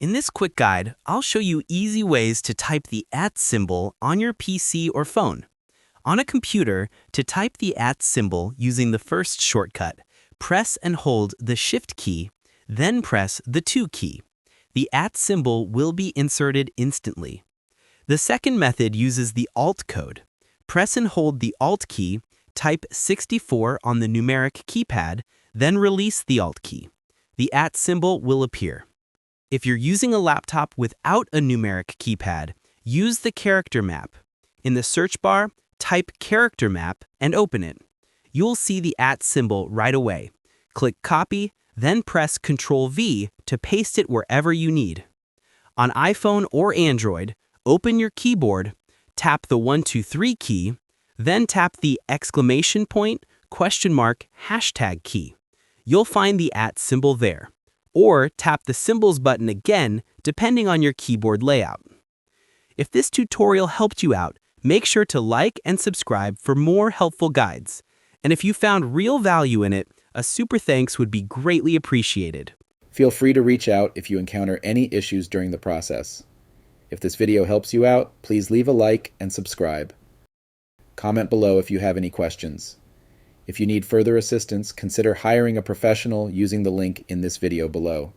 In this quick guide, I'll show you easy ways to type the @ symbol on your PC or phone. On a computer, to type the @ symbol using the first shortcut, press and hold the Shift key, then press the 2 key. The @ symbol will be inserted instantly. The second method uses the Alt code. Press and hold the Alt key, type 64 on the numeric keypad, then release the Alt key. The @ symbol will appear. If you're using a laptop without a numeric keypad, use the character map. In the search bar, type character map and open it. You'll see the @ symbol right away. Click copy, then press Ctrl+V to paste it wherever you need. On iPhone or Android, open your keyboard, tap the 123 key, then tap the exclamation point, question mark, hashtag key. You'll find the @ symbol there. Or tap the symbols button again, depending on your keyboard layout. If this tutorial helped you out, make sure to like and subscribe for more helpful guides. And if you found real value in it, a super thanks would be greatly appreciated. Feel free to reach out if you encounter any issues during the process. If this video helps you out, please leave a like and subscribe. Comment below if you have any questions. If you need further assistance, consider hiring a professional using the link in this video below.